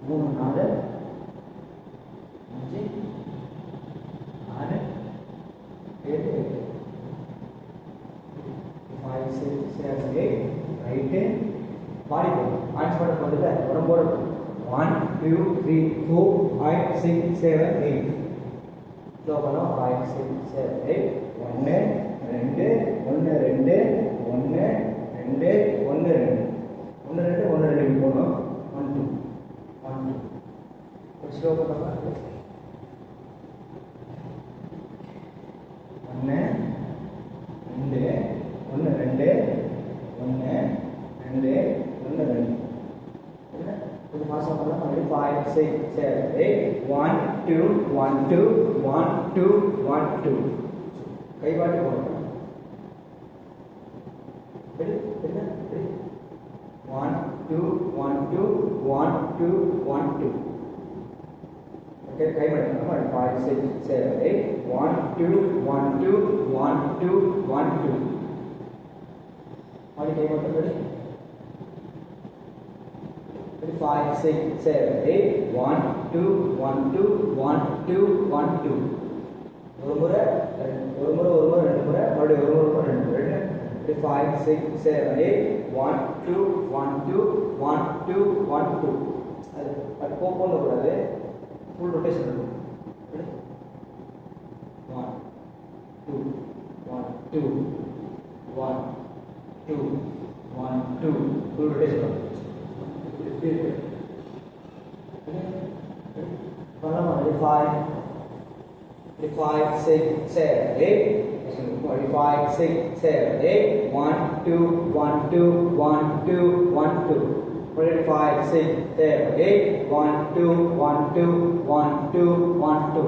3 4 5 6 7 5 6 7 8 right பாடி போடும் ஆன்ஸ் பண்ண போதில்ல உடம்போட 1 2 3 4 5 6 7 8 ஸ்லோ பண்ணோம் 5 6 7 8 1 2 1 2 1 2 1 2 1 2 1 2 போனோம் 1 2 1 2 ஸ்லோ பண்ணலாம் 1 2 1 2 1 2 1 2 இது மாசம் பண்ணலாம் 5 6 7 8 1 2 1 2 1 2 1 2 கை பாட்டு போடுறோம் ரெடி ரெடி 1 2 1 2 1 2 1 2 ஓகே கை பாட்டு 5 6 7 8 1 2 1 2 1 2 1 2 மாடி கை பாட்டு ரெடி 5 6 7 8 1 2 1 2 1 2 1 2 ஒரு முறை ரெண்டு முறை மறுபடியும் ஒரு முறை ரெண்டு 5 6 7 8 1 2 1 2 1 2 1 2 அது போகணும் கூடாது ஃபுல் ரொட்டேஷன் இருக்கும் 1 2 1 2 1 2 1 2 ஃபுல் ரொட்டேஷன் இருக்கும் பண்ணலாமா 5 6 7 8 5 6 7 8 1 2 1 2 1 2 1 2 5 6 7 8 1 2 1 2 1 2 1 2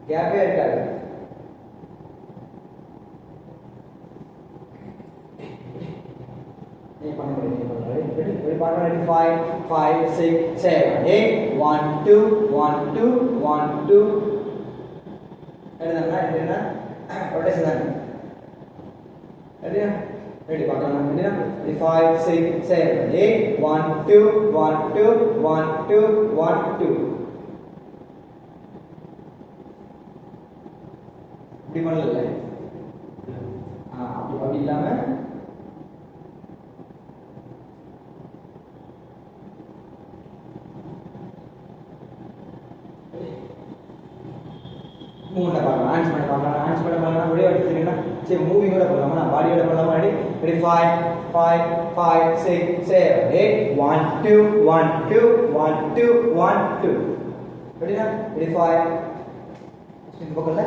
கேப்பே இருக்காது நீ பண்ண முடியும் ready 5 5 6 7 8 1 2 1 2 1 2 எழுதுனா என்ன ரொட்டேஷன் தான் ரெடியா ரெடி பார்க்கலாம் ரெடியா 5 6 7 8 1 2 1 2 1 2 1 2 இப்படி பண்ணல அப்படி இல்லாம மூணு பார்க்கலாம் ஆன்ஸ் பண்ண பார்க்கலாம் ஒரே எடுத்துக்கிட்டீங்கன்னா சரி மூவிங்கோட பண்ணலாமா நான் பாடியோட பண்ணலாமா ரெடி 5 5 5 6 7 8 1 2 1 2 1 2 1 2 ரெடியா ரெடி 5 இந்த பக்கம்ல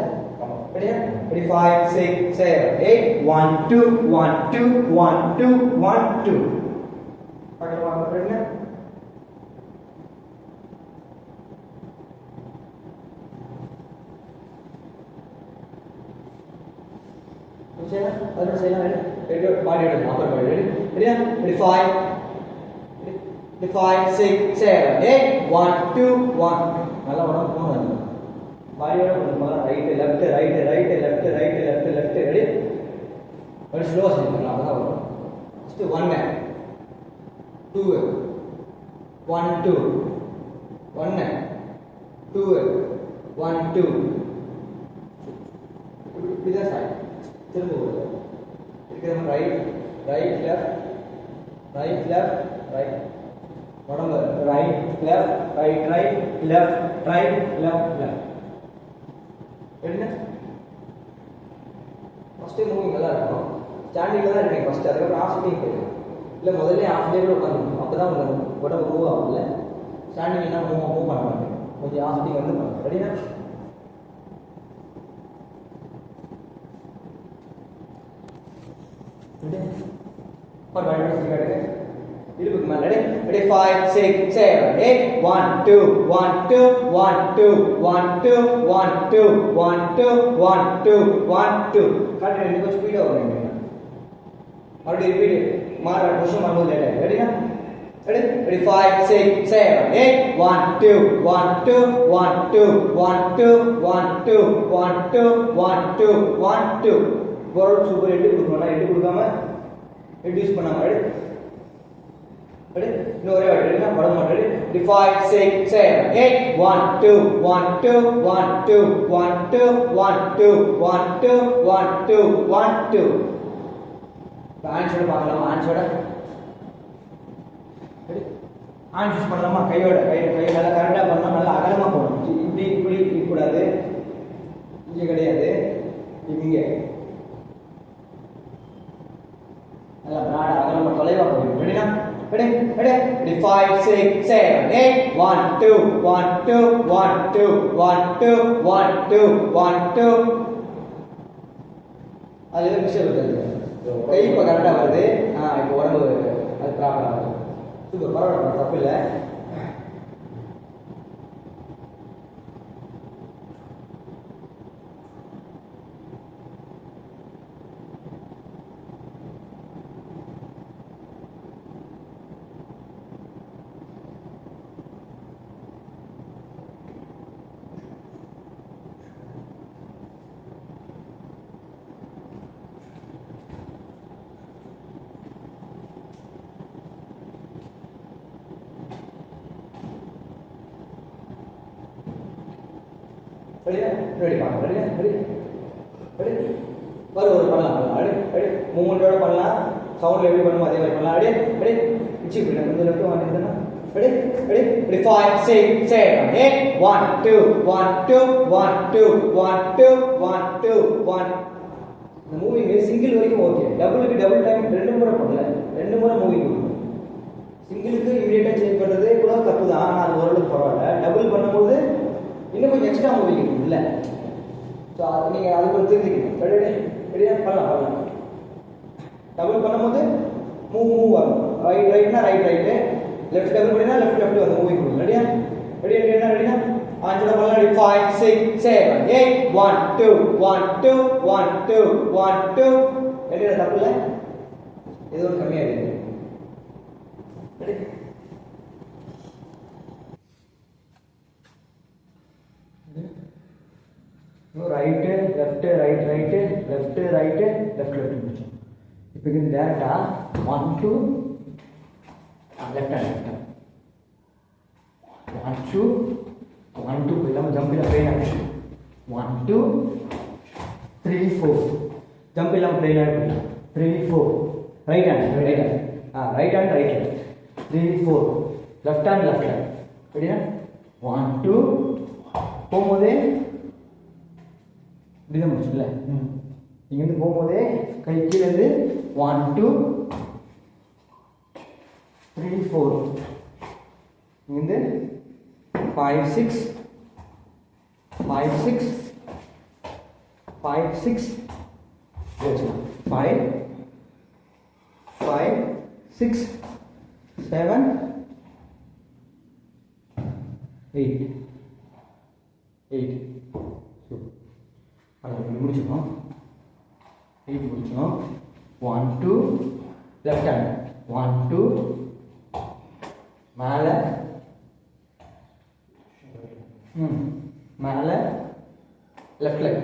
ரெடியா ரெடி 5 6 7 8 1 2 1 2 1 2 1 2 பார்க்கலாம் ரெடியா other side ready body upper body ready 5 6 7 8 1 2 1 நல்லா உடம்பு போணும் பாடியோட பண்ணுமா ரைட் லெஃப்ட் ரெடி ஒரு ஸ்லோ செய்யலாம் அப்பதான் வரும் ஃபர்ஸ்ட் 1 2 1 2 1 2 1 2 இதுதான் சைடு திரும்ப வருது இருக்கிற ரைட் லெஃப்ட் உடம்பு ரைட் லெஃப்ட் என்ன ஃபர்ஸ்ட் மூவிங் நல்லா இருக்கும் ஸ்டாண்டிங்ல தான் இருக்கீங்க ஃபர்ஸ்ட் அதுக்கப்புறம் ஆஃப் ஸ்டேஜ் போயிடும் இல்லை முதல்ல ஆஃப் டே கூட உட்காந்துருக்கும் அப்போ தான் உங்களுக்கு உடம்பு மூவ் ஆகும்ல ஸ்டாண்டிங்லாம் மூவ் பண்ண மாட்டேங்க கொஞ்சம் ஆஃப் ஸ்டேஜ் வந்து பண்ணுங்க ரெடியா और बड़े बड़े सिगरेट के इधर बुक मान रेडी 5 6 7 8 1 2 1 2 1 2 1 2 1 2 1 2 1 2 1 2 काट रहे हैं कुछ स्पीड हो रही है और रिपीट मार क्वेश्चन मार बोल दे रहे रेडी ना रेडी 5 6 7 8 1 2 1 2 1 2 1 2 1 2 1 2 1 2 1 2 वर्ड सुपर एट கொடுக்கணும் எட்டு கொடுக்காம ரெடியூஸ் பண்ணாம ready இன்னொரு வாட்டி ரெடினா படம் ரெடி 5 6 7 8 1 2 1 2 1 2 1 2 1 2 1 2 1 2 1 2 ஆன்சர் பார்க்கலாம் ஆன்சர் ரெடி ஆன்சர் பண்ணலாமா கையோட கை நல்லா கரெக்டா பண்ணா நல்லா அகலமா போடணும் இப்படி இப்படி இப்படி கூடாது இங்க கிடையாது இங்க நல்லா பிராடா அகலமா தொலைவா போடணும் ரெடினா ready 5 6 7 8 1 2 1 2 1 2 1 2 1 2 1 2 அது மிஸ்டேக் வருது கை இப்ப கரெக்டா வருது இப்போ உடம்பு அது ப்ராப்பரா வருது சூப்பர் பரவாயில்ல தப்பு இல்லை ரெடி பண்ணலாம் ரெடி ஒரு பண்ணலாம் ரெடி மூமெண்டோட பண்ணலாம் சவுண்ட்ல எப்படி பண்ணுமோ அதே மாதிரி பண்ணலாம் ரெடி இச்சி பண்ணு கொஞ்சம் லெஃப்ட் வாங்கிட்டேனா ரெடி 5 6 7 8 1 2 1 2 1 2 1 2 1 2 1 இந்த மூவிங் சிங்கிள் வரைக்கும் ஓகே டபுளுக்கு டபுள் டைம் ரெண்டு முறை பண்ணல ரெண்டு முறை மூவிங் கொடுக்கணும் சிங்கிளுக்கு இமிடியேட்டா சேஞ்ச் பண்றது கூட தப்பு தான் ஆனா அது ஓரளவுக்கு பரவாயில்ல டபுள் பண்ணும்போது இன்னும் கொஞ்சம் எக்ஸ்ட்ரா மூவிங் இருக்கும் இல்லை ஸோ நீங்கள் அது கொஞ்சம் தெரிஞ்சுக்கணும் ரெடியாக பண்ணலாம் டபுள் பண்ணும்போது மூவ் வரும் ரைட்னா ரைட்டு லெஃப்ட் டபுள் பண்ணினா லெஃப்ட் வந்து மூவிங் கொடுக்கும் ரெடியா ஆன்சர் பண்ணலாம் 5 6 7 8 1 2 1 2 1 2 1 2 ரெடியா தப்பு இல்லை இது ஒரு கம்மியாக இருக்கு ready right left right left முடிச்சோம் இப்போ இது டேரக்டா 1 2 லெஃப்ட் ஹேண்ட் 1 2 இல்லாமல் ஜம்ப் இல்லை பிளெயின் ஆகிடுச்சு 1 2 3 4 ஜம்ப் இல்லாமல் பிளெயின் ஆகிடுச்சு 3 4 right hand right hand 3 4 left hand ரெடியா 1 2 போகும்போதே இப்படிதான் முடிச்சுல இங்கேருந்து போகும்போதே கை கீழேருந்து 1 2 3 4 இங்கேருந்து 5 6 5 6 5 6 5 5 6 7 8 முடிச்சோம் 8 முடிச்சோம் 1 2 லெஃப்ட் ஹேண்ட் 1 2 மேலே மேலே left leg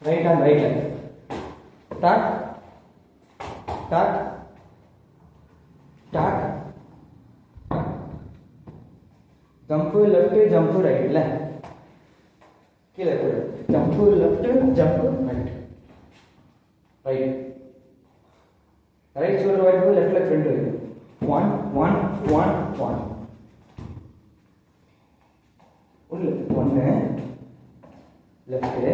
right hand right leg டாக் டாக் டாக் ஜம்ப் லெஃப்ட் ஜம்ப் ரைட் இல்லை கீழே போடு jump left jump right shoulder wide போது லெஃப்ட் லெக் ஃப்ரண்ட் இருக்கு 1 1 1 1 ஒன்று லெஃப்ட்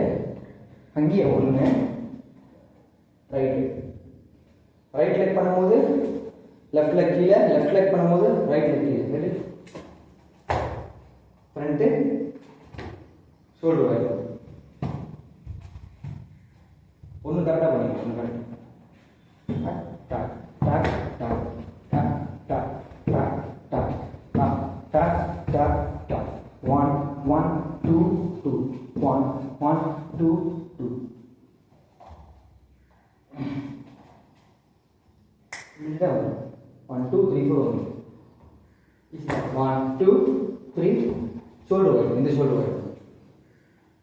அங்கேயே ஒன்று ரைட் லெக் பண்ணும்போது லெஃப்ட் லெக் கீழே லெஃப்ட் லெக் பண்ணும்போது ரைட் லெக் கீழே ரெடி ஃப்ரண்ட்டு ஷோல்டர் வைட் ஒன்று கரெக்டாக பண்ணிக்கணும் ஒன்று கரெக்ட் டாக் டாக் டாக் டாக் டாக் டாக் டாக் டாக் டாக் டாக் 1 1 2 2 1 1 2 2 இதுதான் 1 2 3 4 1 2 3 ஷோல்டர் வைட் இந்த shoulder wide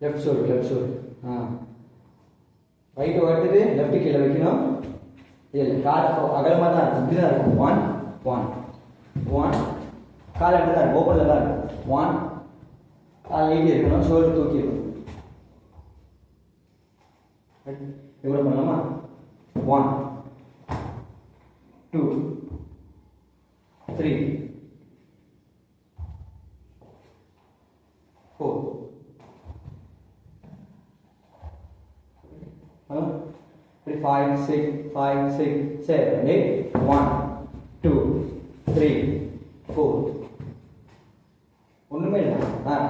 left shoulder right எடுத்துட்டு லெஃப்ட் கீழே வைக்கணும் இல்லை கால் அகலமாக தான் இருக்கும், இப்படி தான் இருக்கும். 1 1 1 கால் அப்படி தான் இருக்கும், ஓப்பனில் தான் இருக்கும். 1 கால் நீட்டி இருக்கணும், ஷோல்டர் தூக்கி இருக்கணும். எவ்வளோ பண்ணலாமா? 1 2 3 4 5 6 5 6 7 8 1 2 3 4 ஒன்றுமே இல்லை.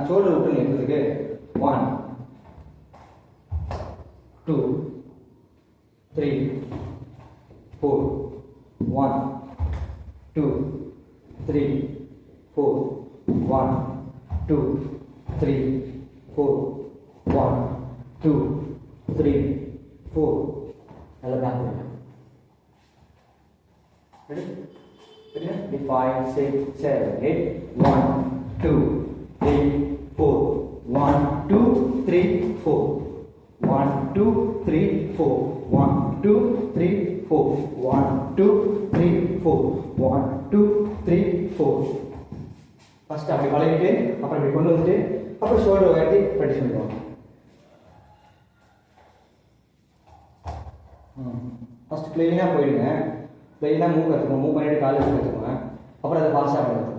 ஷோல்டர் விட்டு நிற்பதுக்கு 1 2 3 4 1 2 3 4 1 2 3 4 1 2 3 4 நல்லா பேக் பண்ணலாம். ரெடி? ரெடி? 5 6 7 8 1 2 3 4 1 2 3 4 1 2 3 4 1 2 3 4 1 2 3 4 1 2 3 4. ஃபர்ஸ்ட் அப்படி பழகிட்டு அப்புறம் இப்படி கொண்டு வந்துட்டு அப்புறம் ஷோல்டர் உயர்த்தி ப்ராக்டிஸ் பண்ணுவாங்க. ஃபர்ஸ்ட் பிளெயினாக போயிடுங்க, பிளெயினாக மூவ் கற்றுக்கோங்க, மூவ் பண்ணிட்டு கால் எடுத்து கற்றுக்கோங்க, அப்புறம் அதை ஃபாஸ்ட்டாக கற்றுக்கோங்க.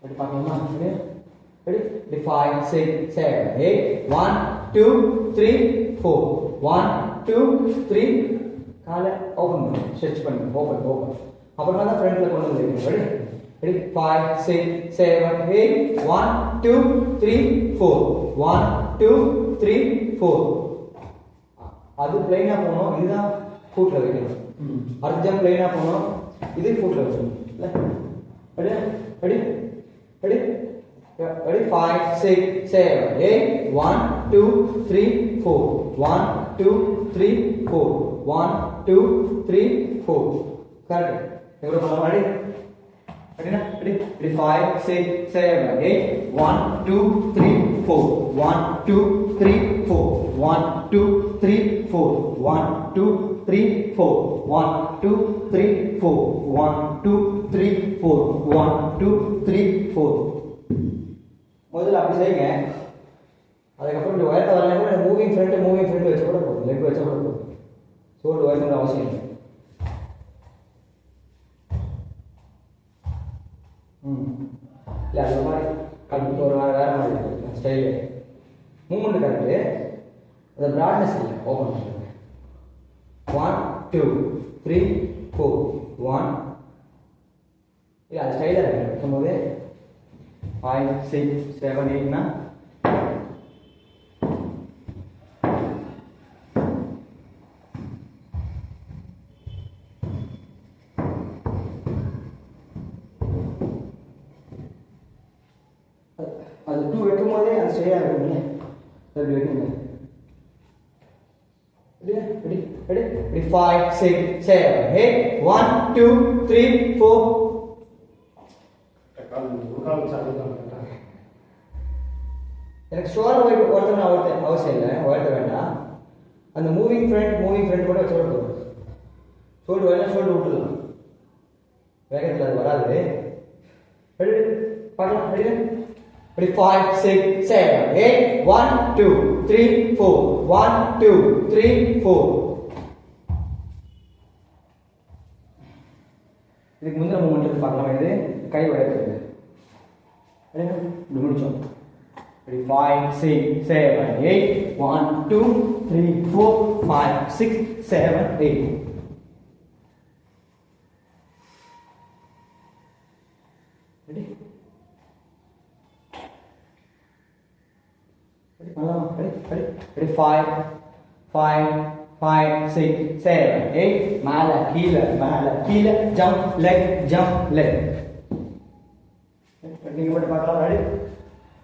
Ready? பார்க்கலாமா? Ready? 5 6 7 8 1 2 3 4 1 2 3 காலை ஓப்பன் பண்ணு, ஸ்ட்ரெச் பண்ணு, ஓப்பன் ஓப்பன். அப்புறமா தான் ஃப்ரண்ட்ல கொண்டு வந்து ரெடி? ரெடி? 5 6 7 8 1 2 3 4 1 2 3 4. அது பிளைனா போகணும், இதுதான் ஃபுட்ல வைக்கணும். அடுத்த ஜம்ப் பிளைனா போகணும், இது ஃபுட்ல வைக்கணும். Ready? Ready? Ready? Ready? 5 6 7 8 1 2 3 4 1 2 3 4 1 2 3 4. Correct. எவ்வளோ பண்ணலாம்? ரெடி? ரெடினா? ரெடி? ரெடி? 5 6 7 8 1 2 3 4 1 2 3 4 1 2 3 4 1 2 3 4 1 2 3 4 1 2 3 4 1 2 3 4. முதல்ல அப்படி செய்யுங்க. அதுக்கப்புறம் இப்படி உயர்த்த வரலாம் கூட மூவிங் ஃப்ரண்ட் வச்சு கூட போதும், லெக் வச்சா கூட போதும். ஷோல்டர் உயர்த்தணும் அவசியம் இல்லை. இல்லை அந்த மாதிரி கல்வி ஒரு வேறு மாதிரி ஸ்டைலு மூமெண்ட் கரெக்டு, அந்த ப்ராட்னஸ் இல்லை. ஓப்பன் பண்ணுங்க. 1 2 3 4 1 இல்லை அது ஸ்டைலாக இருக்கு. இருக்கும்போது 5 6 7 8னா அது 2 வைக்கும் போதே அது ஸ்டைலாக இருக்குங்க. அப்படி வைக்குங்க. ரெடி? ரெடி? ரெடி? 5 6 7 8 1 2 3 4. எனக்கு ஷோர் ஒருத்தர் அவசியம் இல்லை, உயர்த்த வேண்டாம். அந்த மூவிங் ஃப்ரண்ட் கூட வச்சு போதும். ஷோல்டர் வேணா ஷோல்டர் விட்டுலாம், வேகத்தில் அது வராது. ரெடி? பார்க்கலாம். ரெடி? ரெடி? 5 6 7 8 1 2 3 4 1 2 3 4. இதுக்கு முந்தின மூமெண்ட் பார்க்கலாம். இது கை உயர்த்துறது. இப்படி முடிச்சோம். 5 6 7 8 1 2 3 4 5 6 7 8. ரெடி? ரெடி பண்ணலாமா? ரெடி? ரெடி? ரெடி? 5 5 5 6 7 8 மேலே கீழே ஜம்ப் லெக். நீங்கள் மட்டும் பார்க்கலாம். ரெடி?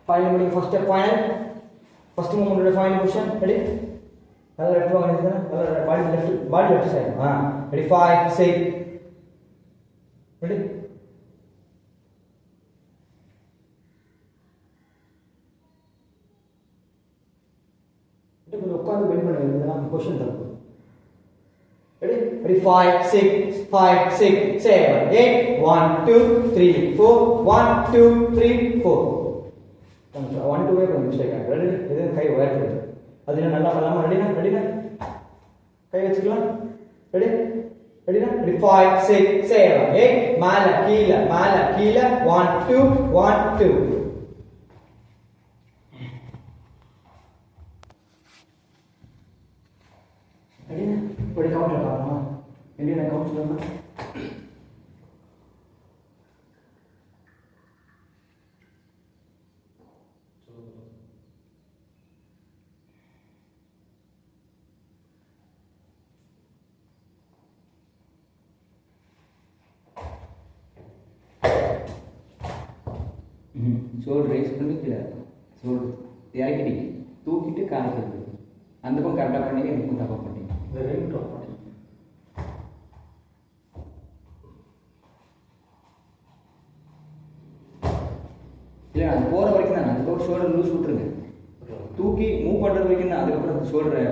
ஃபைனல் முடியும். ஃபர்ஸ்ட் மூமெண்டோட ஃபைனல் பொசிஷன். ரெடி? நல்லா லெஃப்ட் வாங்க, நல்லா body left side. ready 5 6 ready இது உட்கார்ந்து வெயிட் பண்ணுங்க क्वेश्चन தப்பு ready 5 6 5 6 7 8 1 2 3 4 1 2 3 4 1 2 கொஞ்சம் மிஸ்டேக் ஆகுது ரெடி இது கை உயர்த்துது அது நல்லா பண்ணலாமா ரெடினா கை வச்சுக்கலாம் ரெடி ரெடினா ரெடி 5 6 7 8 மேல கீழ 1 2 1 2 ரெடினா ஒரு கவுண்ட் பண்ணலாமா என்ன கவுண்ட் சொல்லலாம் ஷோல்டர் ரைஸ் பண்ணி கீழே ஷோல்டர் இறக்கிட்டு தூக்கிட்டு காலை கழுவு அந்த பக்கம் கரெக்டாக பண்ணீங்க இந்த பக்கம் தப்பாக பண்ணீங்க இல்லை அது போகிற வரைக்கும் தான் அதுக்கப்புறம் ஷோல்டர் லூஸ் விட்டுருங்க தூக்கி மூவ் பண்ணுறது வரைக்கும் தான் அதுக்கப்புறம் அந்த ஷோல்டரை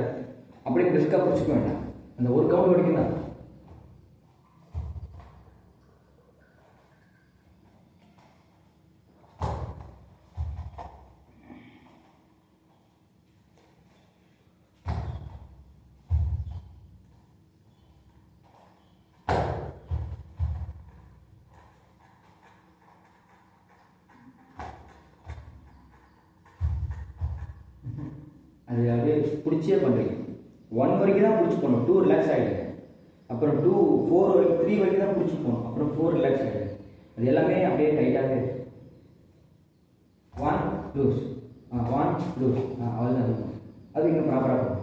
அப்படியே பிரிஸ்காக பிடிச்சிக்க வேண்டாம் அந்த ஒரு கவுண்ட் வரைக்கும் தான் அது அப்படியே பிடிச்சே பண்ணுறீங்க 1 வரைக்கும் தான் பிடிச்சி போகணும் 2 ரிலாக்ஸ் ஆகிடுங்க அப்புறம் 2 4 வரைக்கும் 3 வரைக்கும் தான் பிடிச்சி போகணும் அப்புறம் 4 ரிலாக்ஸ் ஆகிடுங்க அது எல்லாமே அப்படியே டைட்டாகவே 1 லூஸ் 1 லூஸ் அவ்வளோதான் இருக்கும் அது இங்கே ப்ராப்பராக இருக்கும்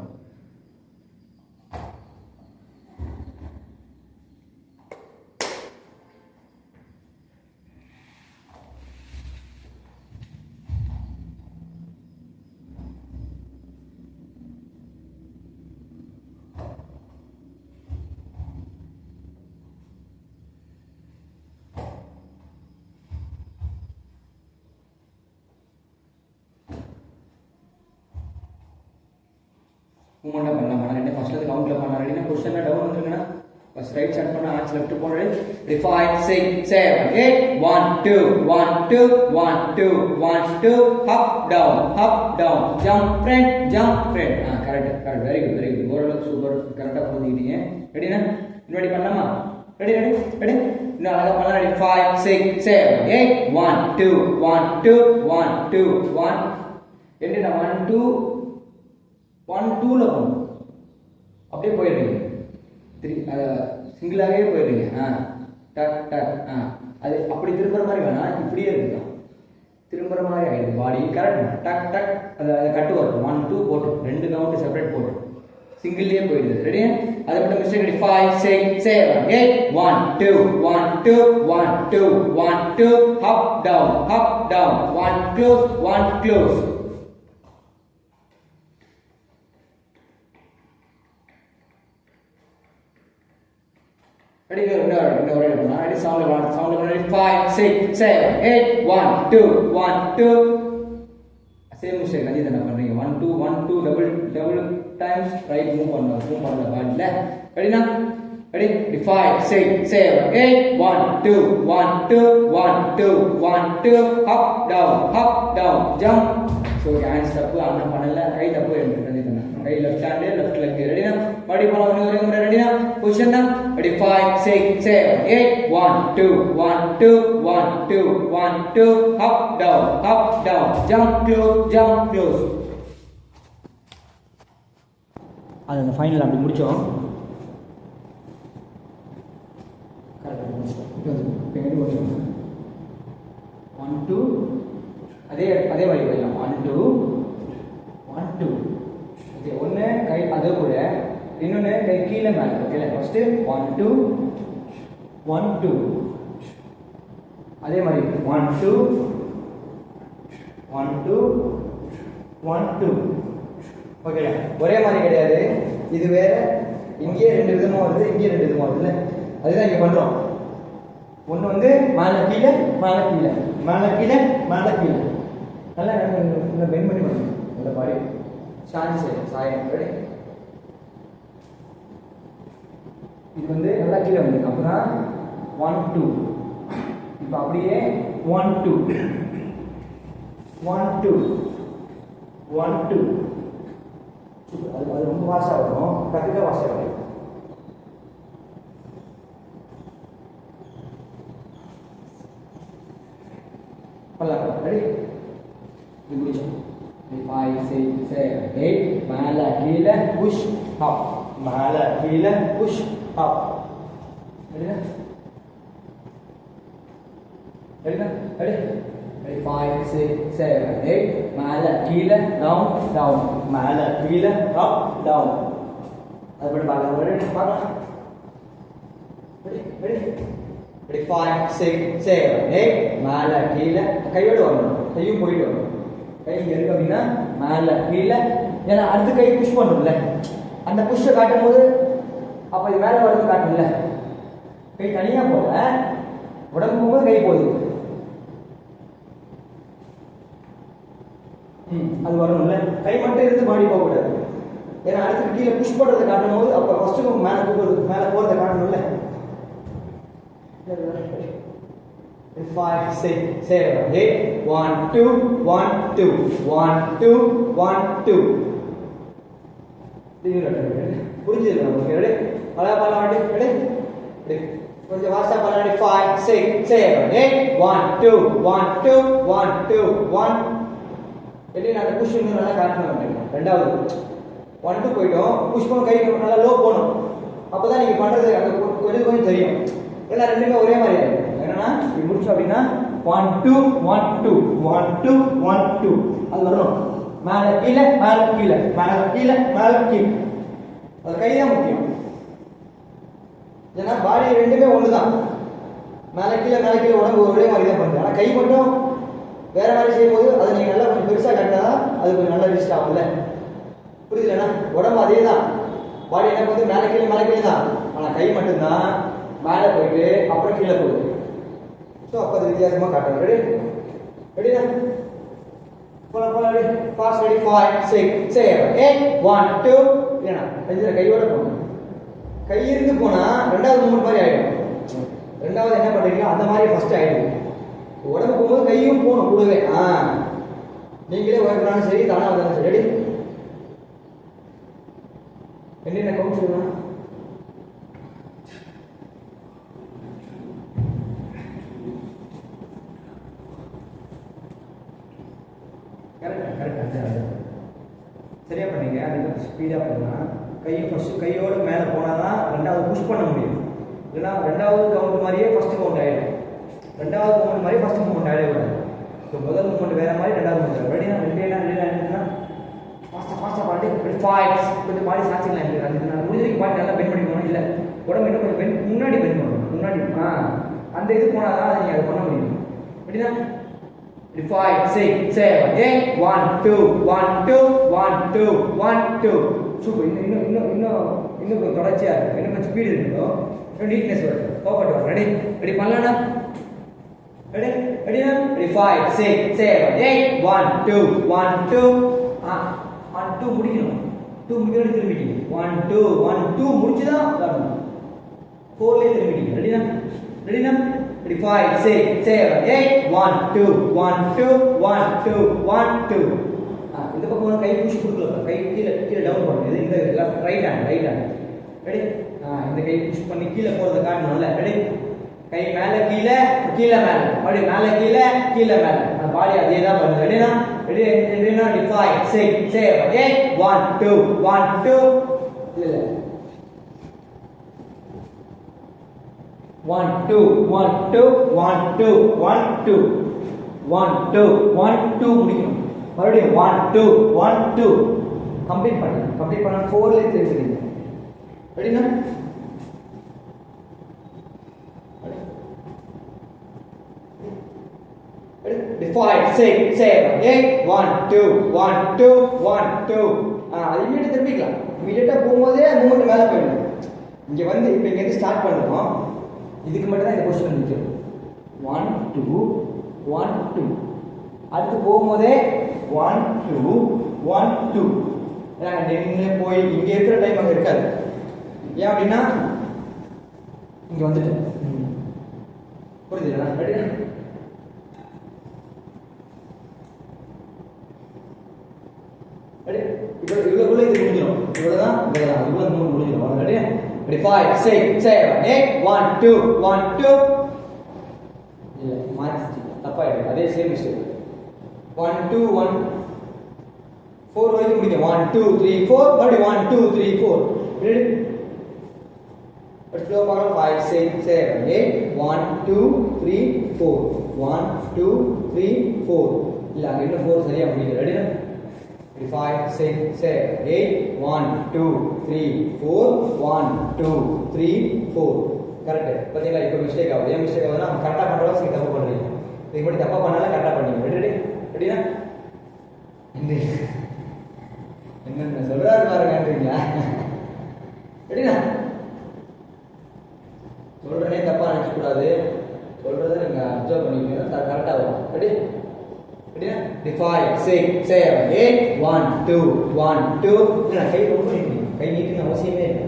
மூமெண்ட்டாக பண்ணலாம் ரெண்டு ஃபஸ்ட்டில் கவுண்டில் பண்ணலாம் ரெடினா பொசிஷனில் டவுன் வந்துருங்கன்னா ஃபஸ்ட் ரைட் ஸ்டார்ட் பண்ண ஆர்ச் லெஃப்ட் போடுறது 5 6 7 8 1 2 1 2 1 2 1 2 up down jump front correct very good ஓரளவுக்கு சூப்பர் கரெக்டாக புரிஞ்சுக்கிட்டீங்க ரெடினா இன்னொரு பண்ணலாமா ரெடி இன்னும் அழகாக பண்ணலாம் ரெடி 5 6 7 8 1 2 1 2 1 2 1 என்ன 1 2 1 2ல போகணும் அப்படியே போயிடுறீங்க சிங்கிளாகவே போயிடுறீங்க டக் அது அப்படி திரும்புற மாதிரி வேணாம் இப்படியே இருக்கலாம் திரும்புற மாதிரி ஆகிடுது பாடி கரெக்ட் டக் அதை கட்டு வரட்டும் 1 2 போட்டு 2 கவுண்ட் செப்பரேட் போட்டு சிங்கிள்லேயே போயிடுது ரெடி அதை மட்டும் mistake ready 5 6 7 8 1 2 1 2 1 2 1 2 up down 1 close ready no ready sound 5 6 7 8 1 2 same mistake அதே தான் பண்றீங்க 1 2 double times right move பண்ணல பாடில ரெடினா ready 5 6 7 8 1 2 1 2 up down jump so hands up அண்ணா பண்ணல கை தப்பு எடுத்துட்டே தான கை லெஃப்ட் ஹேண்ட் லெஃப்ட் லெக் ரெடினா பாடி பண்ணலாம் ஒரு முறை ரெடினா பொசிஷன் தான் ready 5 6 7 8 1 2 1 2 up down jump close அது அந்த ஃபைனல் அப்படி முடிச்சோம் கரெக்டாக 1 2 அதே வழி போயிடலாம் 1 2 ஓகே ஒன்று கை அது கூட இன்னொன்று கை கீழே மேலே ஓகே ஃபஸ்ட்டு 1 2 அதே மாதிரி 1 2 ஓகே ஒரே மாதிரி கிடையாது இது வேற இங்கேயே 2 விதமாக வருது, இங்கேயே 2 விதமாக வருதுல்ல. அதுதான் இங்கே பண்ணுறோம். ஒன்று வந்து மேலே கீழே மேலே கீழே மேலே கீழே மேலே கீழே. நல்லா பெண்ட் பண்ணி பண்ணணும். இந்த பாடி சாஞ்சி செய்யணும், சாயம். இது வந்து நல்லா கீழே வந்து அப்புறம் 1 2. இப்போ அப்படியே 1 2 1 2 1 2. அது ரொம்ப வாஷாக வரும், கரெக்டாக வாஷாக வரும். பண்ணலாம். ரெடி? இது முடிச்சோம். 5 6 7 8 மேலே கீழே புஷ் அப், மேலே கீழே புஷ் அப். ரெடியா? ரெடியா? ரெடி? 5 6 7 8 மேலே கீழே டவுன் டவுன், மேலே கீழே அப் டவுன். அது பண்ணி பார்க்கலாம். ரெடி? பார்க்கலாம். ரெடி? ரெடி? 5 6 7 8 மேலே கீழே கையோடு வரணும், கையும் போயிட்டு வரணும். கை இங்கே இருக்கு அப்படின்னா மேலே கீழே, ஏன்னா அடுத்த கை புஷ் பண்ணணும்ல, அந்த புஷ்ஷை காட்டும் போது அப்போ இது மேலே வரது காட்டணும்ல. கை தனியாக போல உடம்பு போகும்போது கை போகுது, அது வரணும்ல. கை மட்டும் இருந்து பாடி போகக்கூடாது, ஏன்னா அடுத்து கீழே புஷ் பண்ணுறதை காட்டும் போது அப்போ ஃபஸ்ட்டு மேலே போகிறது, மேலே போகிறத காட்டணும்ல. 5 6 7 8 1 2 1 2 1 2 1 2. புரிஞ்சுது நமக்கு? ரெடி? அழகா பண்ணலாம். ரெடி? கொஞ்சம் வாசா பண்ணலாம். 5 6 7 8 1 2 1 2 1 2 1. எப்படி நான் புஷ் நல்லா காட்டணும் அப்படின்னா ரெண்டாவது 1 2 போயிட்டோம், புஷ் பண்ண கை நல்லா லோ போகணும். அப்போ தான் நீங்கள் பண்ணுறது அந்த கொஞ்சம் கொஞ்சம் தெரியும். ஏன்னா ரெண்டுமே ஒரே மாதிரி ஆகிடும். என்னன்னா இப்படி முடிச்சோம் அப்படின்னா 1 2 1 2 1 2 1 2 அது வரணும். மேலே கீழே மேலே கீழே மேலே கீழே மேலே கீழே. அது கை தான் முக்கியம், ஏன்னா பாடி ரெண்டுமே ஒன்று தான். மேலே கீழே உடம்பு ஒரே மாதிரி தான் பண்ணுது. ஆனால் கை மட்டும் வேற மாதிரி செய்யும்போது அதை நீங்கள் நல்லா கொஞ்சம் பெருசாக கட்டினா தான் அது கொஞ்சம் நல்லா ரிஸ்ட் ஆகும்ல. புரியுதுலண்ணா? உடம்பு அதே தான், பாடி எனக்கு வந்து மேலே கீழே தான். ஆனால் கை மட்டும்தான் மேலே போயிட்டு அப்புறம் கீழே போகுது. ஸோ அப்போ அது வித்தியாசமாக காட்டணும். ரெடி? ரெடினா? போலாம். ரெடி? ஃபாஸ்ட். ரெடி? 5 6 7 8 1 2. இல்லைண்ணா கொஞ்சம் கையோட போகணும். கை இருந்து போனால் ரெண்டாவது மூமெண்ட் மாதிரி ஆகிடும். ரெண்டாவது என்ன பண்ணுறீங்களோ அந்த மாதிரி ஃபஸ்ட்டு ஆகிடும். உடம்பு போகும்போது கையும் போகணும் கூடவே. நீங்களே உயர்ந்தாலும் சரி, தானாக வந்தாலும் சரி. ரெடி? என்ன கவுண்ட் சொல்லலாம்? சரியா பண்ணீங்க. அதுக்கு ஸ்பீடாக பண்ணால் கையோடு மேலே போனால் தான் ரெண்டாவது புஷ் பண்ண முடியும். இல்லைன்னா ரெண்டாவது கவுண்ட் மாதிரியே ஃபஸ்ட்டு கவுண்ட் ஆகிடும். ரெண்டாவது மூமெண்ட் மாதிரி ஃபஸ்ட்டு மூமெண்ட் ஆகிடக்கூடாது. ஸோ முதல் மூமெண்ட் வேறு மாதிரி, ரெண்டாவது மூமெண்ட் ரெடினா ரெடினா ஃபாஸ்ட்டாக பாடி 5 கொஞ்சம் பாடி சாட்சிக்கலாம் இருக்குது. அது நான் முடிஞ்சதுக்கு பாடி நல்லா பெண்ட் பண்ணிக்கணும். இல்லை உடம்பு இன்னும் கொஞ்சம் பெண்ட் முன்னாடி பெண்ட் பண்ணணும். முன்னாடி அந்த இது போனால் தான் நீங்கள் அதை பண்ண முடியும். எப்படின்னா 5 6 7 8 1 2 1 2 1 2 1 2. சூப்பர். இன்னும் தொடர்ச்சியாக இருக்கும், இன்னும் கொஞ்சம் ஸ்பீடு இருக்கணும், நீட்னஸ் வரும், பர்ஃபெக்ட் வரும். ரெடி பண்ணலாம்னா? ரெடி? ரெடினா? 5 6 7 8 1 2 1 2. 1 2 முடிக்கணும். 2 முடிக்கணும், திரும்பிட்டீங்க. 1 2 1 2 முடிச்சுதான் வரணும். 4லேயே திரும்பிட்டீங்க. ரெடினா? ரெடினா? 5 6 7 8 1 2 1 2 1 2 1 2. இந்த பக்கம் கை புஷ் கொடுக்கலாம், கை கீழே டவுன் பண்ணுறது. இந்த லெஃப்ட் ரைட் ஹேண்ட். ரெடி? இந்த கை புஷ் பண்ணி கீழே போகிறத காட்டணும்ல. ரெடி? கை மேலே கீழே மேலே, அப்படி மேலே கீழே மேலே. பாடி அதே தான் பண்ணுது. ரெடினா? ரெடினா? 5 6 7 8 1 2 1 2. இல்லை 1 2 1 2 1 2 1 2 1 2 1 2 முடிக்கணும். மறுபடியும் 1 2 1 2 கம்ப்ளீட் பண்ண 4லேயே தெரிஞ்சுக்கிறீங்க. ரெடினா? 5 6 7 8 1 2 1 2 1 2. அது இமீடியட் திரும்பிக்கலாம். இமீடியட்டாக போகும்போதே மூமெண்ட் மேலே போயிடும். இங்கே வந்து இப்போ இங்கேருந்து ஸ்டார்ட் பண்ணுறோம். இதுக்கு மட்டும் தான் இந்த பொசிஷன் நிற்கிறோம். 1 2 1 2. அடுத்து போகும்போதே 1 2 1 2. நாங்கள் நின்று போய் இங்கே இருக்கிற டைம் அங்கே இருக்காது. ஏன் அப்படின்னா இங்கே வந்துட்டு புரிஞ்சுங்களா? ரெடி? இப்போ இவ்வளோக்குள்ள இது முடிஞ்சிடும். இவ்வளோதான் இவ்வளோ 3 முடிஞ்சிடும். ரெடி? ரெடி 5 6 7 8 1 2 1 2. இல்லை மாற்றி தப்பாயிடுது. அதே சேம் மிஸ்டேக். 1 2 1 4 வரைக்கும் முடிக்கும். 1 2 3 4 மறுபடியும் 1 2 3 4. ரெடி? Let's go for 5 6 7 8 1 2 3 4 1 2 3 4. இல்ல அங்க இன்னும் 4 சரியா முடியல. ரெடி? 5 6 7 8 1 2 3 4 1 2 3 4. கரெக்ட். பாத்தீங்களா? இப்போ மிஸ்டேக் ஆகுது. ஏன் மிஸ்டேக் ஆகுதுன்னா நம்ம கரெக்டா பண்றோம், சரி தப்பு பண்றீங்க. இது மட்டும் தப்பா பண்ணால கரெக்டா பண்ணீங்க. ரெடி? ரெடினா? என்ன சொல்றாரு பாருங்கன்றீங்களா? ரெடினா? சொல்றதே தப்பா நினைக்க கூடாது. சொல்றதை நீங்க அப்சர்வ் பண்ணிக்கணும். கரெக்டா வரும். ரெடி? ரெடியா? 5 6 7 8 1 2 1 2. இல்ல கை ஓபன் பண்ணிக்கணும். கை நீட்டுன்னு அவசியமே இல்லை.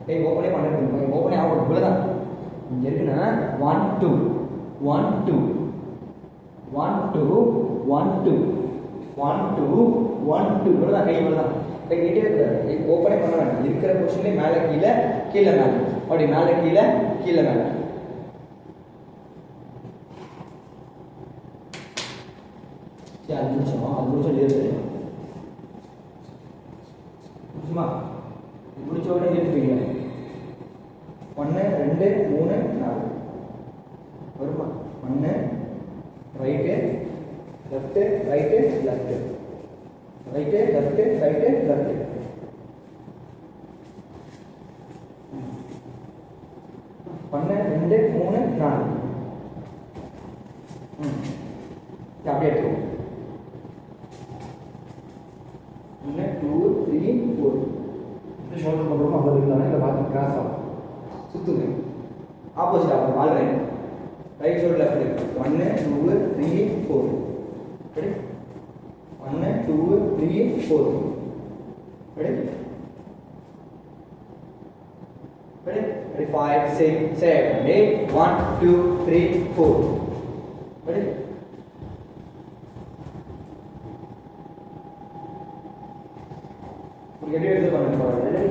கை ஓபனே பண்ணணும். ஓபனே ஆகும். இவ்வளவுதான். இங்க இருக்குன்னா 1 2 1 2 1 2 1 2 1 2 1 2. இவ்வளவுதான். கை இவ்வளவுதான். கை நீட்டே கூடாது. கை ஓபனே பண்ண வேண்டாம். இருக்கிற பொசிஷன்லேயே மேலே கீழே கீழே மேலே அப்படி மேலே கீழே கீழே மேலே. சரி 5 நிமிஷம் இருக்கு. சும்மா முடிச்ச உடனே இருப்பீங்க. 1 2 3 4 வருமா? 1 right left right left right left right left. 1 2 3 4. அப்படியே எடுத்துக்கோ. 1 2 3 4. இந்த ஷோல்டர் பண்ணுறோம். அவ்வளோ இருந்தாலும் இல்லை பார்த்து கிராஸ் ஆகும். சுற்றுங்க. ஆப்போசிட் ஆகும். All right right shoulder left. 1 2 3 4. Ready? 1 2 3 4. Ready? Ready? Ready? 5 6 7 8 1 2 3 4. Ready? We can do it one more. Ready?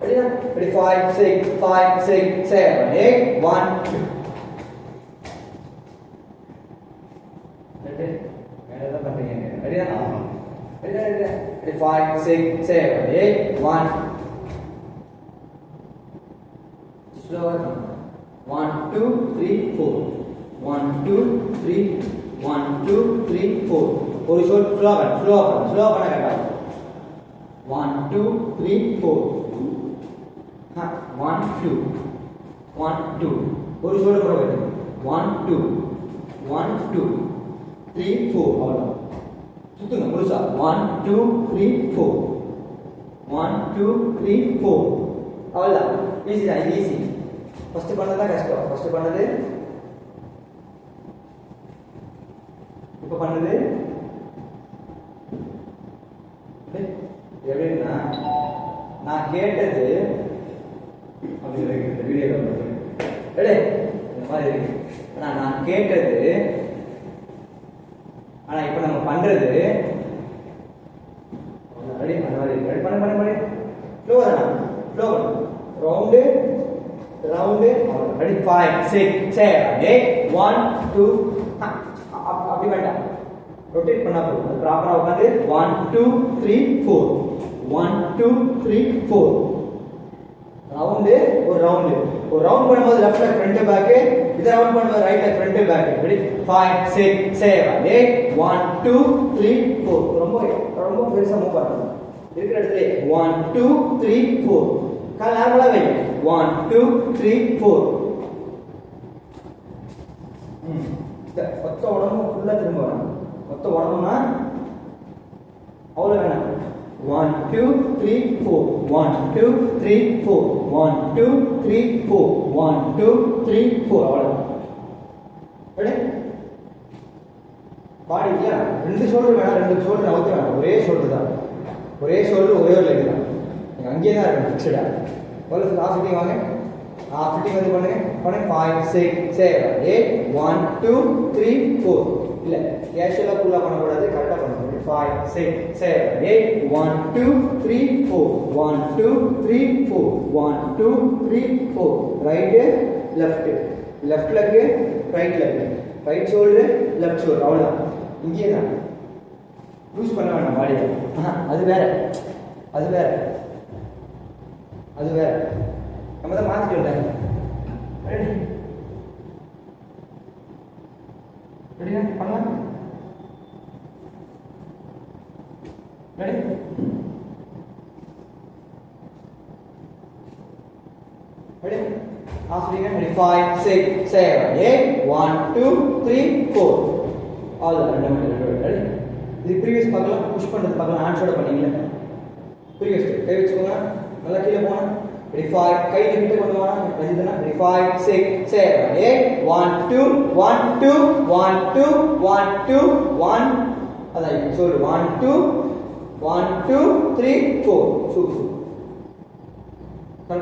Ready? Ready? 5 6 5 6 7 8 1 2. Ready? Ready? Ready? 5 6 7 8 1. Slower. 1 2 3 4. 1 2 3 1 2 3 4. ஒரு ஷோட் ஸ்லோ பண்ண கரெக்டா. 1 2 3 4. 1 2 1 2. ஒரு ஷோட் கூட வைங்க. 1 2 1 2 3 4. அவ்வளவுதான். சுத்துங்க முழுசா. 1 2 3 4. 1 2 3 4. அவ்வளவுதான். ஈஸி தான். ஈஸி. ஃபர்ஸ்ட் பண்ணதா கஷ்டம். ஃபர்ஸ்ட் பண்ணது இப்போ பண்ணது எப்படின்னா நான் கேட்டது அப்படி இருக்கு. Video ready? இந்த மாதிரி இருக்கு. நான் கேட்டது ஆனா இப்போ நம்ம பண்றது ரெடி? அந்த மாதிரி ரெடி பண்ண ஸ்லோ தானா? Slow round round. ரெடி? 5 6 7 8 1 2. அப்படி வேண்டாம். ரொட்டேட் பண்ணா போதும். ப்ராப்பரா உட்காந்து 1 2 3 4. 1 2 3 4. ரவுண்டு ஒரு ரவுண்டு. ஒரு ரவுண்ட் பண்ணும்போது லெஃப்ட் லெக் ஃப்ரண்ட் பேக், இத ரவுண்ட் பண்ணும்போது right leg front back. Ready? 5 6 7 8 1 2 3 4. ரொம்ப ரொம்ப பெருசா மூவ் பண்ணணும். இருக்கிற இடத்துல 1 2 3 4. கால் நார்மலா வை. 1 2 3 4. மொத்த உடம்பு ஃபுல்லா திரும்ப வரணும். மொத்த உடம்புனா அவ்வளோ வேணாம். 1 2 3 4 1 2 3 4 1 2 3 4 1 2 3 4 அவ்வளவுதான் ரெடி பாடி இல்லையா ரெண்டு ஷோல்டர் வேணாம் ரெண்டு ஷோல்டர் நவுத்த வேணாம் ஒரே ஷோல்டர் தான் ஒரே ஷோல்டர் ஒரே ஒரு லெக் தான் நீங்கள் அங்கேயே தான் இருக்கணும் ஃபிக்ஸ்டா ஒரு ஹாஃப் ஃபிட்டிங் வாங்க ஹாஃப் ஃபிட்டிங் வந்து பண்ணுங்க 5 6 7 8 1 2 3 4 இல்லை கேஷுவலாக ஃபுல்லாக பண்ணக்கூடாது கரெக்டாக பண்ணணும் 5 6 7 8 1 2 3 4 1 2 3 4 1 2 3 4 right left leg right leg right shoulder left shoulder அவ்வளோதான் இங்கேயே தான் லூஸ் பண்ண வேண்டாம் பாடியை அது வேற அது வேற அது வேற நம்ம தான் மாற்றிட்டு வந்தாங்க ரெடி ரெடியா பண்ணலாம் ready ready half ready ready 5 6 7 8 1 2 3 4 all ready இது previous பார்க்கலாம் புஷ் பண்றது பார்க்கலாம் ஹேண்ட் பண்ணீங்களா previous கை வச்சுக்கோங்க நல்லா கீழ போங்க ready 5 கை கிட்ட கொண்டு வாங்க ரஜிதனா ready 5 6 7 8 1 2 1 2 1 2 1 2 1 அதான் sorry 1 2 1 2 3 4 சூப்பர்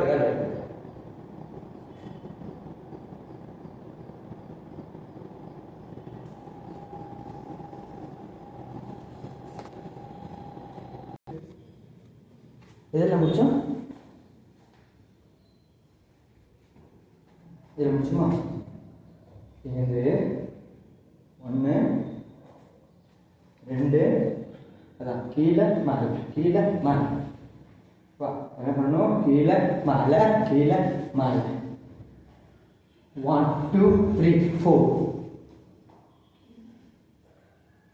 கரெக்ட் இதெல்லாம் முடிச்சோம் இதில் முடிச்சுமா இது 1 2 அதான் கீழே மேலே வா என்ன பண்ணணும் கீழே மேலே 1 2 3 4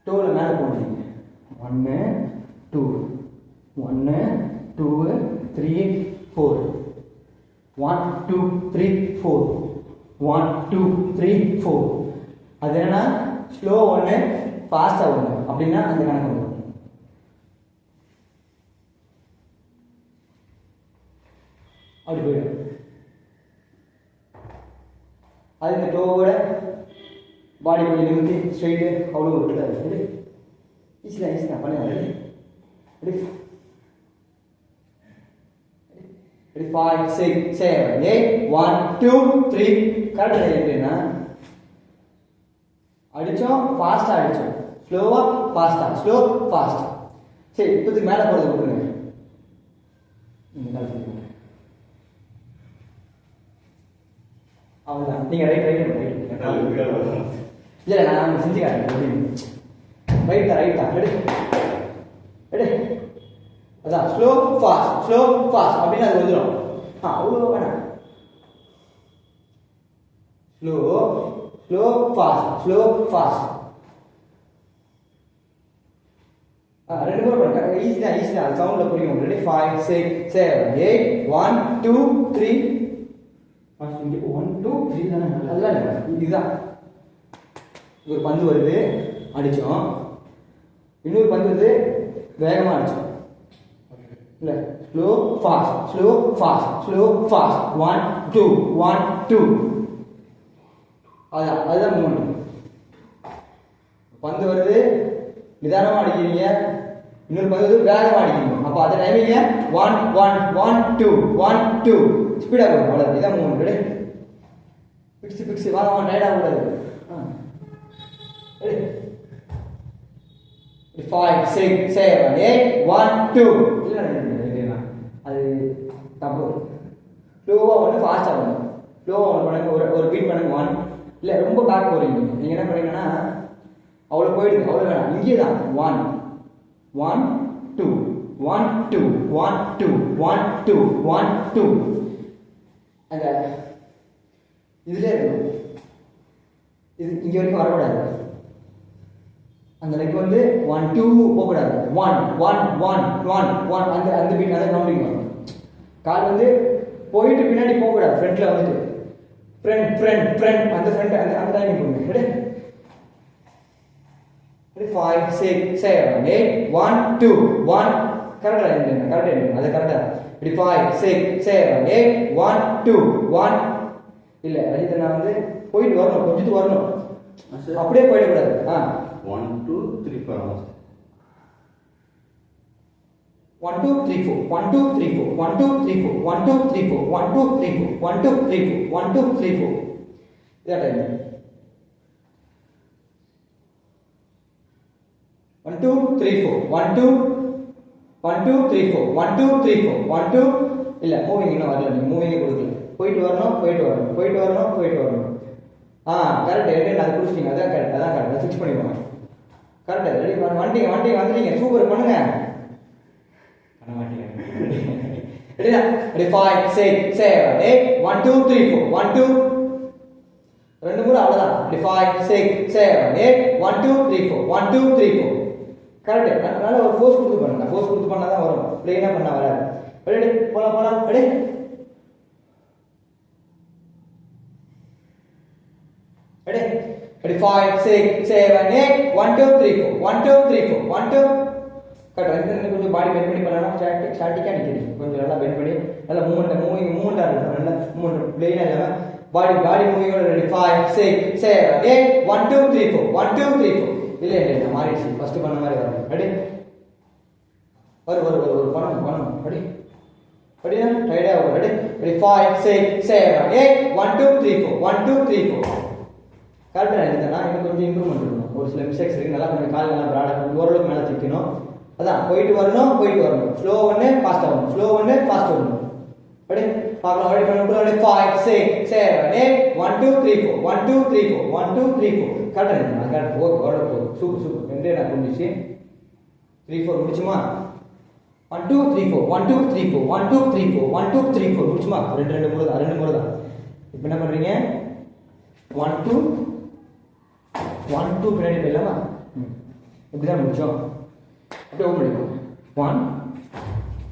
டோல மேலே போனீங்க 1 2 1 2 3 4 1 2 3 4 1 2 3 4 அது என்னன்னா ஸ்லோ ஒன்று ஃபாஸ்டா ஒன்று அப்படின்னா அந்த கணக்கு வரும் அப்படி போயிடும் அது இந்த டோவோட பாடி கொஞ்சம் நிமித்தி ஸ்ட்ரெயிட்டு அவ்வளோ விட்டுட்டாரு ஈஸி தான் பண்ணுங்க ரெடி 5 6 7 8 1 2 3 கரெக்டாக எப்படின்னா அடித்தோம் ஃபாஸ்ட்டாக அடித்தோம் ஸ்லோவாக ஃபாஸ்ட்டாக ஸ்லோ ஃபாஸ்ட் சரி இப்போதுக்கு மேலே போகிறது விட்டுருங்க அவ்வளோதான் நீங்கள் ரைட் இல்லை நான் செஞ்சு காட்டுறேன் ரைட் தான் ரெடி அதான் ஸ்லோ ஃபாஸ்ட் அப்படின்னு அது வந்துடும் அவ்வளோ வேணாம் ஸ்லோ ஃபாஸ்ட் ரெண்டு பேரும் பண்ணுங்க ஈஸி தான் அது சவுண்டில் புரியும் ரெடி 5 6 7 8 1 2 3 இங்கே 1 2 3 தானே அதெல்லாம் இதுதான் ஒரு பந்து வருது அடித்தோம் இன்னொரு பந்து வருது வேகமாக அடித்தோம் இல்லை ஸ்லோ ஃபாஸ்ட் 1 2 அதுதான் மூமெண்ட் பந்து வருது நிதானமாக அடிக்கிறீங்க இன்னொரு பந்து வருது வேகமாக அடிக்கிறீங்க அப்போ அந்த டைமிங்க 1 1 1 2 1 2 ஸ்பீடாக போகும் அவ்வளோ இதான் மூமெண்ட் ரெடி பிக்ஸ் வாங்க டயர்டாக கூடாது ரெடி 5 6 7 8 1 2 இல்லை அது தப்பு ஸ்லோவாக ஒன்று ஃபாஸ்ட்டாக ஒன்று ஸ்லோவாக ஒன்று பண்ணுங்க ஒரு பீட் பண்ணுங்க 1 இல்லை ரொம்ப பேக் போகிறீங்க நீங்கள் என்ன பண்ணுறீங்கன்னா அவ்வளோ போயிடுது அவ்வளோ வேணாம் இங்கே தான் 1 2 1 2 1 2 1 2 1 2 அந்த இதுலேயே இருக்கணும் இது இங்கே வரைக்கும் வரக்கூடாது அந்த லெக் வந்து 1 2 போகக்கூடாது 1 1 1 1 1 அந்த பீட் அதை கவுண்டிங் வரும் கால் வந்து போயிட்டு பின்னாடி போகக்கூடாது ஃப்ரண்ட்டில் வந்துட்டு ஃப்ரண்ட் அந்த ஃப்ரண்ட் அந்த டைமிங் போங்க ரெடி 5 6 7 8 1 2 1 கரெக்டா என்ன கரெக்டா அது கரெக்டா இப்படி 5 6 7 8 1 2 1 இல்ல அஜித் நான் வந்து போயிட்டு வரணும் கொஞ்சம் வரணும் அப்படியே போயிட கூடாது 1 2 3 4 1 2 3 4 1 2 3 4 1 2 3 4 1 2 3 4 1 2 3 4 1 2 3 4 1 2 3 4 இதா டைம் 1 2 3 4 1 2 1 2 3 4 1 2 3 4 1 2 இல்ல மூவிங் இன்னும் வரல நீ மூவிங்கே கொடுக்கல போயிட்டு வரணும் கரெக்ட் என்ன அது குடிச்சிட்டீங்க அதான் கரெக்ட் ஃபிக்ஸ் பண்ணிடுவாங்க கரெக்ட் ரெடி வண்டி வந்துட்டீங்க சூப்பர் பண்ணுங்க பண்ண மாட்டீங்க ரெடியா ரெடி 5 6 7 8 1 2 3 4 1 2 ரெண்டு முறை அவ்வளவுதான் ரெடி 5 6 7 8 1 2 3 4 1 2 3 4 கரெக்ட் அதனால ஒரு ஃபோர்ஸ் கொடுத்து பண்ணுங்க ஃபோர்ஸ் கொடுத்து பண்ணா தான் வரும் ப்ளைனா பண்ணா வராது ரெடி போலாம் ரெடி ready 5 6 7 8 1 2 3 4 1 2 3 4 1 2 கரெக்ட் இந்த கொஞ்சம் பாடி பெண்ட் பண்ணி பண்ணலாம் ஸ்டாட்டிக்கா நிக்கிறீங்க கொஞ்சம் நல்லா பெண்ட் பண்ணி நல்லா மூவ்மெண்டா இருக்கும் நல்லா மூவ்மெண்ட் ப்ளைனா இல்லாம பாடி மூவிங்கோட ரெடி 5 6 7 8 1 2 3 4 1 2 3 4 இல்ல மாறிடுச்சு ஃபர்ஸ்ட் பண்ண மாதிரி வரும் ரெடி ஒரு பண்ணணும் ரெடி ரெடியா டைடா ரெடி 5 6 7 8 1 2 3 4 1 2 3 4 கரெக்டாக எழுதுனா இன்னும் கொஞ்சம் இம்ப்ரூவ்மெண்ட் இருக்கணும் ஒரு சில மிஸ்டேக்ஸ் இருக்கு நல்லா கொஞ்சம் கால் நல்லா ப்ராடாக ஓரளவுக்கு மேலே தூக்கணும் அதான் போயிட்டு வரணும் ஸ்லோ ஒன்று ஃபாஸ்ட்டாக வரணும் ஸ்லோ ஒன்று ஃபாஸ்ட் வரணும் அப்படி பார்க்கலாம் அப்படி பண்ண 5 6 7 8 1 2 3 4 1 2 3 4 1 2 3 4 கரெக்டாக எழுதுனா கரெக்ட் ஓகே ஓரளவுக்கு சூப்பர் ரெண்டே நான் முடிச்சு 3 4 முடிச்சுமா 1 2 3 4 1 2 3 4 1 2 3 4 1 2 3 4 முடிச்சுமா ரெண்டு முறை தான் இப்போ என்ன பண்ணுறீங்க 1 2 1 2 பின்னாடி போயிடலாமா இப்படிதான் முடிச்சோம் அப்படியே ஓம் பண்ணிக்கோ 1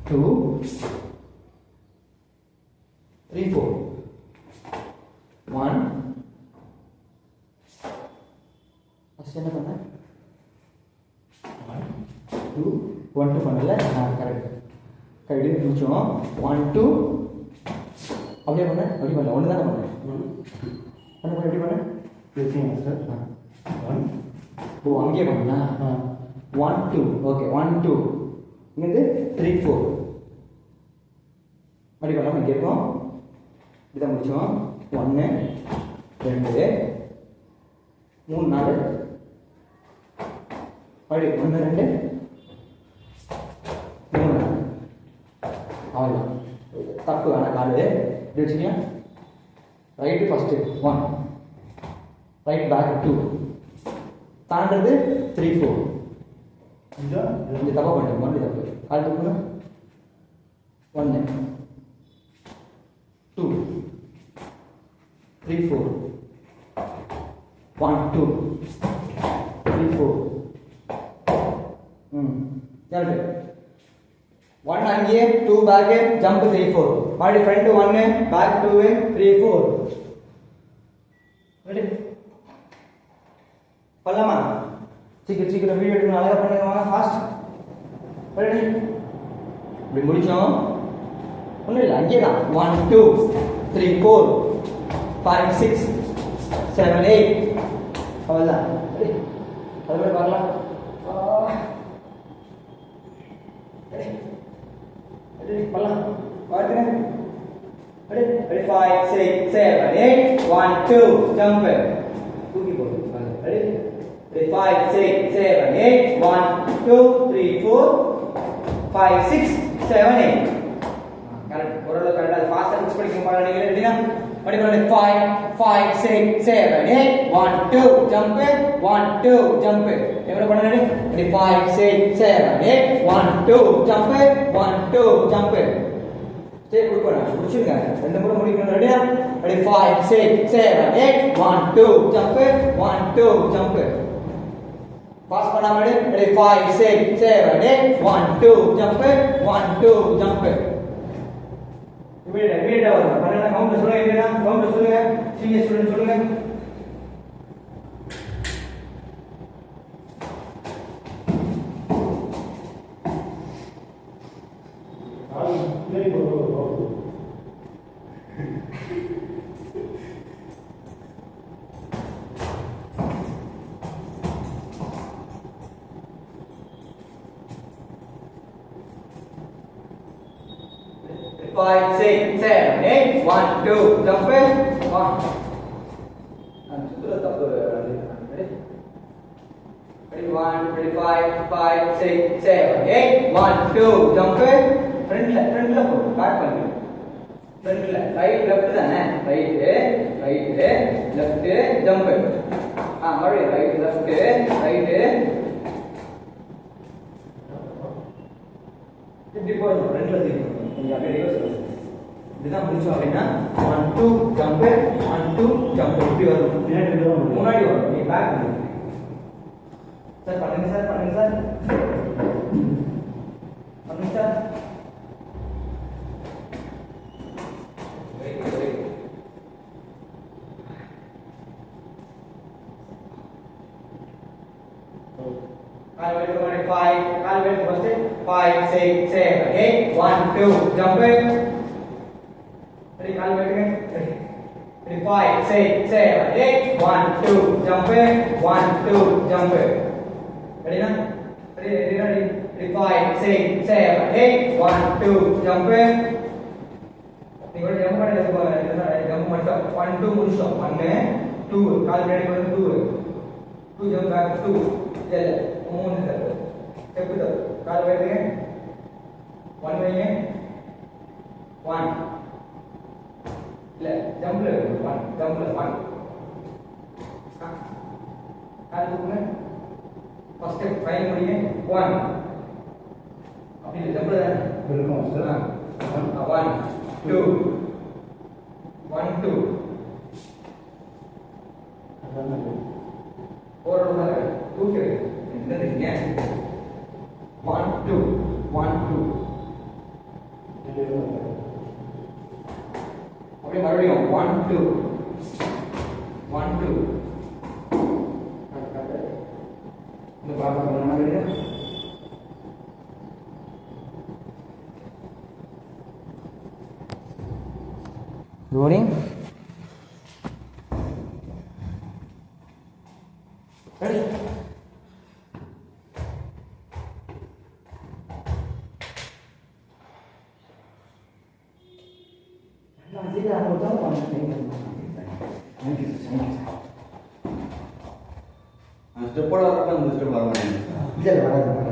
2 3 4 1 ஃபர்ஸ்ட் என்ன பண்ண 1 2 1 2 பண்ணல கரெக்ட் கைடு முடிச்சோம் 1 2 அப்படியே பண்ணல ஒன்று தானே பண்ணேன் எப்படி பண்ண சார் ஓ அங்கே பண்ணா 1 2 ஓகே 1 2 இங்கிருந்து 3 4 அப்படி பண்ணாமல் இங்கே இருக்கோம் இதை முடிச்சோம் 1 2 3 4 அப்படி 1 2 3 அவ்வளோதான் தப்பு ஆனால் காலு இப்படி வச்சுக்கியா ரைட்டு ஃபஸ்ட்டு 1 ரைட் பேக் 2 தாண்டது 3 4 இந்த தப்பா பண்ணிட்டேன் மறுபடி தப்பு கால் தப்புனா 1 2 3 4 1 2 3 4 யாரு 1 அங்கே 2 பேக் ஜம்ப் 3 4 மறுபடி ஃப்ரண்ட் 1 பேக் 2 3 4 ரெடி பண்ணலாமா சீக்கிரம் வீடியோ எடுக்கணும் அழகா பண்ணுங்க வாங்க ஃபாஸ்ட் ரெடி இப்படி முடிச்சோம் ஒன்றும் இல்லை அங்கே தான் 1 2 3 4 5 6 7 8 அவ்வளோதான் ரெடி அதோட பார்க்கலாம் ரெடி பண்ணலாம் பார்த்துங்க ரெடி 5 6 7 8 1 2 ஜம்ப் தூக்கி போடு ரெடி 5 6 7 8 1 2 3 4 5 6 7 8 கரெக்ட் ஓரளவு கரெக்டா ஃபாஸ்டா ஃபிக்ஸ் பண்ணிக்க பாருங்க நீங்க ரெடினா மடி பண்ணு 5 6 7 8 1 2 ஜம்ப் 1 2 ஜம்ப் எவ்வளவு பண்ண ரெடி 5 6 7 8 1 2 ஜம்ப் 1 2 ஜம்ப் ஸ்டே குடுறா முடிச்சுங்க ரெண்டு முறை முடிக்கணும் ரெடியா ரெடி 5 6 7 8 1 2 ஜம்ப் 1 2 ஜம்ப் பாஸ் பண்ணாம ரெடி 5 6 7 8 1 2 ஜம்ப் 1 2 ஜம்ப் இமிடியேட்டா வரும் பண்ணா கவுண்ட் சொல்லுங்க என்னன்னா கவுண்ட் சொல்லுங்க சீனியர் ஸ்டூடண்ட் சொல்லுங்க 5 6 7 8 1 2 jump it 1 நான் சுத்துற தப்பு ready ready 1 ready 5 5 6 7 8 1 2 jump it ஃப்ரண்ட்ல போ பேக் பண்ணு ஃப்ரண்ட்ல ரைட் லெஃப்ட் தானே ரைட் லெஃப்ட் ஜம்ப் மறுபடியும் ரைட் லெஃப்ட் இப்படி போடணும் ஃப்ரண்ட்ல திருப்பி கொஞ்சம் அப்படியே ரிவர்ஸ் இதுதான் முடிச்சோம் அப்படின்னா 1 2 ஜம்ப் 1 2 ஜம்ப் இப்படி வரும் முன்னாடி வரும் நீ பேக் பண்ணு சார் பண்ணுங்க சார் பண்ணுங்க sir Calvin first 5 6 7 8 1 2 jump it ready Calvin again ready 5 6 7 8 1 2 jump it 1 2 jump it ready na ready 5 6 7 8 1 2 jump it நீங்க ஜம்ப் பண்ணல ஜம்ப் மட்டும் 1 2 முடிச்சோம் 1 2 கால் ரெடி பண்ணு 2 jump back 2 चल மூணு ஸ்டெப் கால் வைங்க 1 வைங்க 1 இல்ல ஜம்ப்ல 1 ஜம்ப்ல 1 கால் தூக்குங்க ஃபர்ஸ்ட் ஸ்டெப் ஃபைன் முடிங்க 1 அப்படி ஜம்ப்ல இருக்கும் சார் 1 2 1 2 और टू के इधर देखिए 1 2 1 2 अभी मறுபடியும் 1 2 1 2 இந்த பாப்பா பண்ணா கேளுங்க rolling ready நான் ஜீரா போட்டா பண்ணேன் थैंक यू அந்த ஸ்டெப்போட வரட்டும் இந்த ஸ்டெப் வர மாட்டேங்குது இல்ல வராது